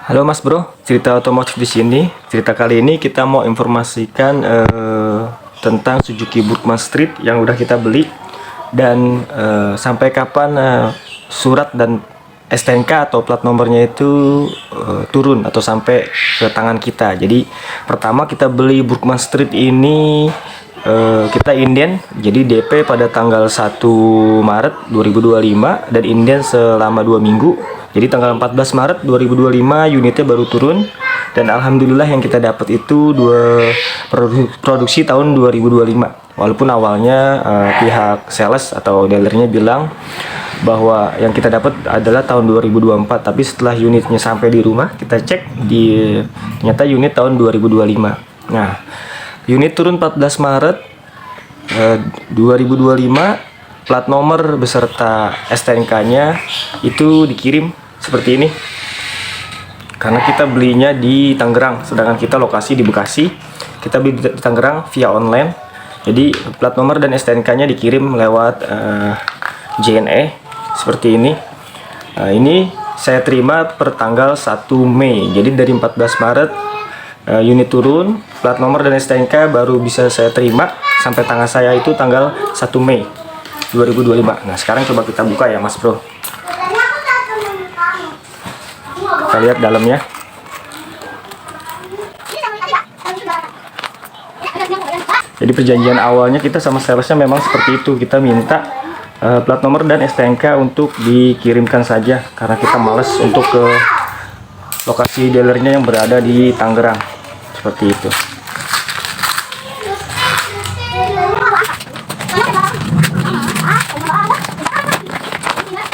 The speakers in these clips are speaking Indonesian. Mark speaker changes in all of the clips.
Speaker 1: Halo Mas Bro, cerita otomotif di sini. Cerita kali ini kita mau informasikan tentang Suzuki Burgman Street yang udah kita beli dan sampai kapan surat dan STNK atau plat nomornya itu turun atau sampai ke tangan kita. Jadi pertama kita beli Burgman Street ini kita inden, jadi DP pada tanggal 1 Maret 2025 dan inden selama 2 minggu. Jadi tanggal 14 Maret 2025 unitnya baru turun dan alhamdulillah yang kita dapat itu produksi tahun 2025. Walaupun awalnya pihak sales atau dealernya bilang bahwa yang kita dapat adalah tahun 2024, tapi setelah unitnya sampai di rumah kita cek ternyata unit tahun 2025. Nah, unit turun 14 Maret 2025, plat nomor beserta STNK-nya itu dikirim seperti ini. Karena kita belinya di Tangerang, sedangkan kita lokasi di Bekasi. Kita beli di Tangerang via online. Jadi plat nomor dan STNK-nya dikirim lewat JNE seperti ini. Ini saya terima per tanggal 1 Mei. Jadi dari 14 Maret unit turun, plat nomor dan STNK baru bisa saya terima sampai tangan saya itu tanggal 1 Mei 2025. Nah, sekarang coba kita buka ya Mas Bro. Kita lihat dalamnya. Jadi perjanjian awalnya kita sama salesnya memang seperti itu. Kita minta plat nomor dan STNK untuk dikirimkan saja karena kita males untuk ke lokasi dealernya yang berada di Tangerang. Seperti itu.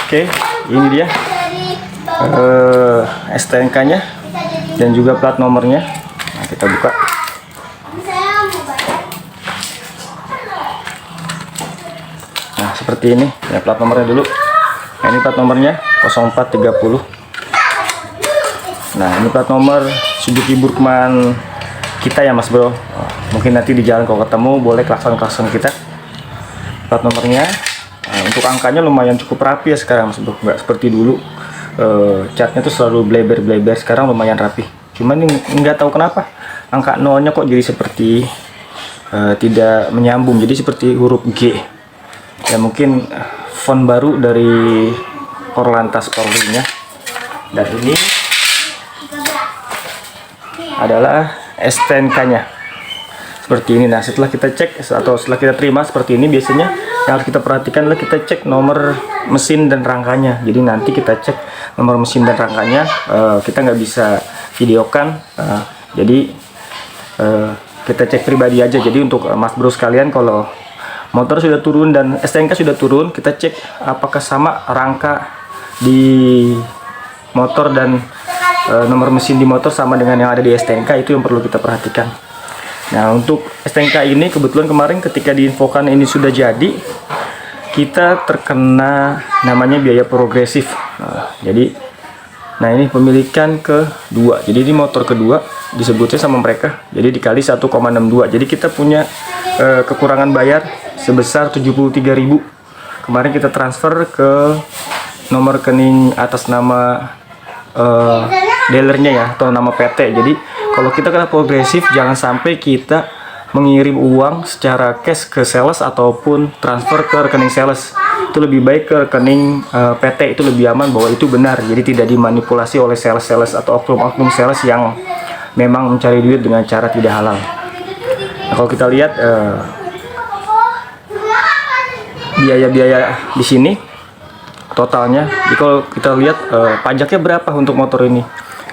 Speaker 1: Oke, ini dia STNK-nya dan juga plat nomornya. Nah, kita buka. Nah, seperti ini ya plat nomornya dulu. Nah, ini plat nomornya 0430. Nah, ini plat nomor Suzuki Burgman kita ya Mas Bro. Mungkin nanti di jalan kalau ketemu boleh klakson-klakson kita. Plat nomornya. Nah, untuk angkanya lumayan cukup rapi ya sekarang Mas Bro. Nggak seperti dulu. Catnya tuh selalu bleber-bleber, sekarang lumayan rapi. Cuman ini nggak tahu kenapa angka nolnya kok jadi seperti tidak menyambung, jadi seperti huruf G. Ya mungkin font baru dari Korlantas Polri-nya. Dan ini adalah STNK-nya seperti ini. Nah, setelah kita cek atau setelah kita terima seperti ini, biasanya yang harus kita perhatikan adalah kita cek nomor mesin dan rangkanya. Jadi nanti kita cek nomor mesin dan rangkanya, kita nggak bisa videokan. Jadi kita cek pribadi aja. Jadi untuk Mas Bro sekalian, kalau motor sudah turun dan STNK sudah turun, kita cek apakah sama rangka di motor dan nomor mesin di motor sama dengan yang ada di STNK. Itu yang perlu kita perhatikan. Nah, untuk STNK ini kebetulan kemarin ketika diinfokan ini sudah jadi, kita terkena namanya biaya progresif. Nah ini pemilikan kedua. Jadi ini motor kedua disebutnya sama mereka. Jadi dikali 1,62. Jadi kita punya kekurangan bayar sebesar 73.000. Kemarin kita transfer ke nomor rekening atas nama dealernya ya, atau nama PT. Jadi kalau kita kena progresif, jangan sampai kita mengirim uang secara cash ke sales ataupun transfer ke rekening sales. Itu lebih baik ke rekening PT, itu lebih aman bahwa itu benar. Jadi tidak dimanipulasi oleh sales-sales atau oknum-oknum sales yang memang mencari duit dengan cara tidak halal. Nah, kalau kita lihat biaya-biaya di sini totalnya, jadi kalau kita lihat pajaknya berapa untuk motor ini,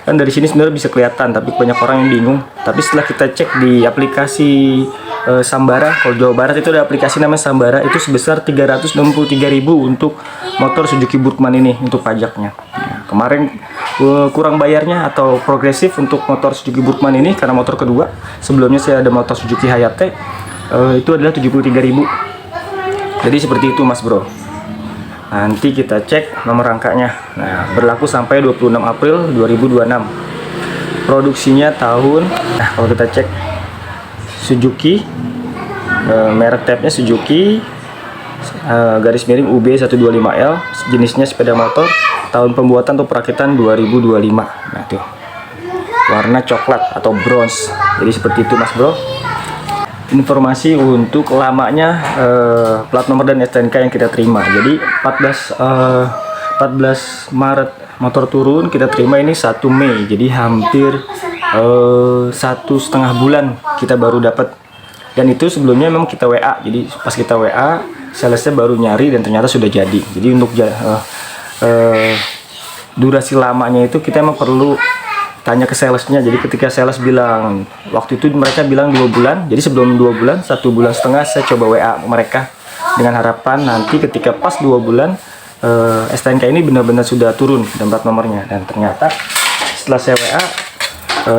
Speaker 1: kan dari sini sebenarnya bisa kelihatan, tapi banyak orang yang bingung. Tapi setelah kita cek di aplikasi Sambara, kalau Jawa Barat itu ada aplikasi namanya Sambara, itu sebesar 363.000 untuk motor Suzuki Burgman ini untuk pajaknya. Nah, kemarin kurang bayarnya atau progresif untuk motor Suzuki Burgman ini karena motor kedua. Sebelumnya saya ada motor Suzuki Hayate, itu adalah 73.000. Jadi seperti itu Mas Bro. Nanti kita cek nomor rangkanya. Nah, berlaku sampai 26 April 2026. Produksinya tahun, nah kalau kita cek Suzuki, merek tabnya Suzuki, garis miring UB125L, jenisnya sepeda motor, tahun pembuatan atau perakitan 2025. Nah tuh, warna coklat atau bronze. Jadi seperti itu Mas Bro. Informasi untuk lamanya plat nomor dan STNK yang kita terima. Jadi 14 Maret motor turun, kita terima ini 1 Mei. Jadi hampir 1,5 bulan kita baru dapat. Dan itu sebelumnya memang kita WA. Jadi pas kita WA, salesnya baru nyari dan ternyata sudah jadi. Jadi untuk durasi lamanya itu kita emang perlu tanya ke salesnya. Jadi ketika sales bilang, waktu itu mereka bilang 2 bulan, jadi sebelum 2 bulan, 1,5 bulan saya coba WA mereka dengan harapan nanti ketika pas 2 bulan STNK ini benar-benar sudah turun dan plat nomornya. Dan ternyata setelah saya WA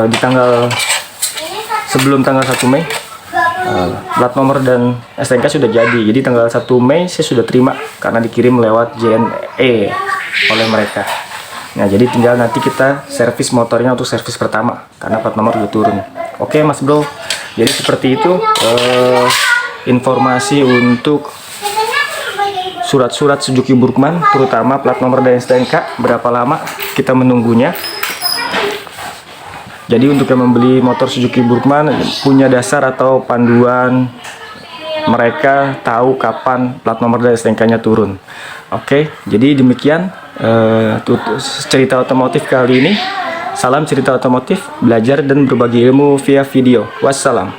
Speaker 1: di sebelum tanggal 1 Mei plat nomor dan STNK sudah jadi. Jadi tanggal 1 Mei saya sudah terima karena dikirim lewat JNE oleh mereka. Nah, jadi tinggal nanti kita servis motornya untuk servis pertama karena plat nomor udah turun. Oke Mas Bro, jadi seperti itu informasi untuk surat-surat Suzuki Burgman, terutama plat nomor dan STNK, berapa lama kita menunggunya. Jadi untuk yang membeli motor Suzuki Burgman punya dasar atau panduan mereka tahu kapan plat nomor dan STNK-nya turun. Oke, jadi demikian cerita otomotif kali ini. Salam cerita otomotif, belajar dan berbagi ilmu via video. Wassalam.